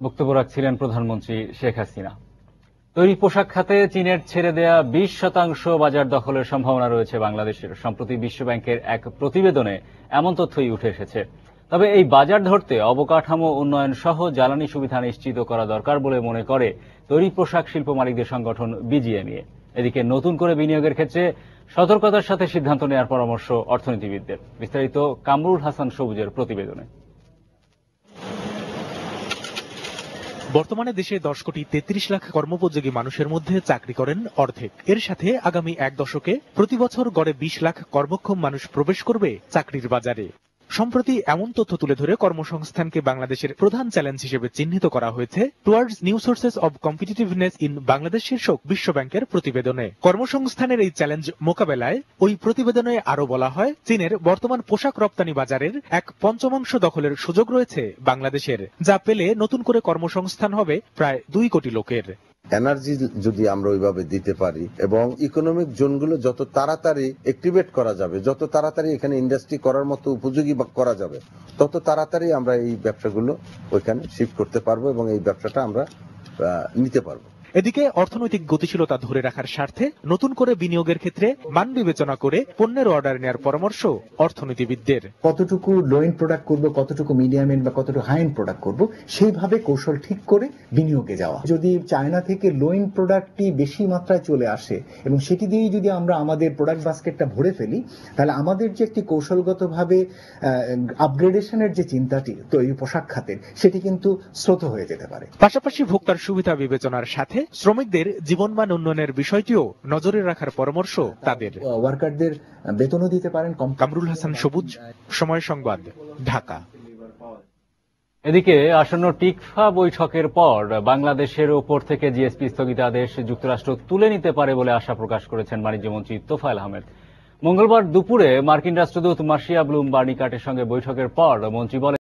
বক্তব্য রাখছিলেন প্রধানমন্ত্রী শেখ হাসিনা। তৈরি পোশাক খাতে চীনের ছেড়ে দেয়া 20% বাজার দখলের সম্ভাবনা রয়েছে বাংলাদেশের। সম্প্রতি বিশ্বব্যাংকের এক প্রতিবেদনে এমন তথ্যই উঠে এসেছে। তবে এই বাজার ধরতে অবকাঠামো উন্নয়ন সহ জ্বালানি সুবিধা নিশ্চিত করা দরকার বলে মনে করে তৈরি পোশাক শিল্প মালিকদের সংগঠন বিজিএমইএ। এদিকে নতুন করে বিনিয়োগের ক্ষেত্রে সতর্কতার সাথে সিদ্ধান্ত নেওয়ার পরামর্শ অর্থনীতিবিদদের। বিস্তারিত কামরুল হাসান সবুজের প্রতিবেদনে। বর্তমানে দেশে 10 কোটি 33 লাখ কর্মোপযোগী মানুষের মধ্যে চাকরি করেন অর্ধেক। এর সাথে আগামী এক দশকে প্রতি বছর গড়ে 20 লাখ কর্মক্ষম মানুষ প্রবেশ করবে চাকরির বাজারে। সম্প্রতি এমন তথ্য তুলে ধরে কর্মসংস্থানকে বাংলাদেশের প্রধান চ্যালেঞ্জ হিসেবে চিহ্নিত করা হয়েছে towards new sources of competitiveness in Bangladesh শীর্ষক বিশ্বব্যাংকের প্রতিবেদনে। কর্মসংস্থানের এই চ্যালেঞ্জ মোকাবেলায় ওই প্রতিবেদনে আরো বলা হয়, চীনের বর্তমান পোশাক রপ্তানি বাজারের 1/5 দখলের সুযোগ রয়েছে বাংলাদেশের, যা পেলে নতুন করে কর্মসংস্থান হবে প্রায় 2 কোটি লোকের। এনার্জি যদি আমরা ওইভাবে দিতে পারি এবং ইকোনমিক জোনগুলো যত তাড়াতাড়ি অ্যাক্টিভেট করা যাবে, যত তাড়াতাড়ি এখানে ইন্ডাস্ট্রি করার মতো উপযোগী করা যাবে, তত তাড়াতাড়ি আমরা এই ব্যবসাগুলো ওইখানে শিফট করতে পারবো এবং এই ব্যবসাটা আমরা নিতে পারবো। এদিকে অর্থনৈতিক গতিশীলতা ধরে রাখার স্বার্থে নতুন করে বিনিয়োগের ক্ষেত্রে মান বিবেচনা করে পণ্যের অর্ডার নেওয়ার পরামর্শ অর্থনীতিবিদদের। কতটুকু লো এন্ড প্রোডাক্ট করব, কতটুকু মিডিয়াম এন্ড বা কতটুকু হাই এন্ড প্রোডাক্ট করব, সেইভাবে কৌশল ঠিক করে বিনিয়োগে যাওয়া। যদি চায়না থেকে লো এন্ড প্রোডাক্টটি বেশি মাত্রায় চলে আসে এবং সেটি দিয়েই যদি আমরা আমাদের প্রোডাক্ট বাস্কেটটা ভরে ফেলি, তাহলে আমাদের যে একটি কৌশলগতভাবে আপগ্রেডেশনের যে চিন্তাটি তৈরি পোশাক খাতের, সেটি কিন্তু শ্রুত হয়ে যেতে পারে। পাশাপাশি ভোক্তার সুবিধা বিবেচনার সাথে শ্রমিকদের জীবনমান উন্নয়নের বিষয়টিও নজরে রাখার পরামর্শ তাদের। ওয়ার্কারদের বেতনও দিতে পারেন। কামরুল হাসান সবুজ, সময় সংবাদ, ঢাকা। এদিকে আসন্ন টিকফা বৈঠকের পর বাংলাদেশের ওপর থেকে জিএসপি স্থগিতাদেশ যুক্তরাষ্ট্র তুলে নিতে পারে বলে আশা প্রকাশ করেছেন বাণিজ্যমন্ত্রী তোফায়েল আহমেদ। মঙ্গলবার দুপুরে মার্কিন রাষ্ট্রদূত মার্শিয়া ব্লুম বার্নিকাটের সঙ্গে বৈঠকের পর মন্ত্রী বলেন,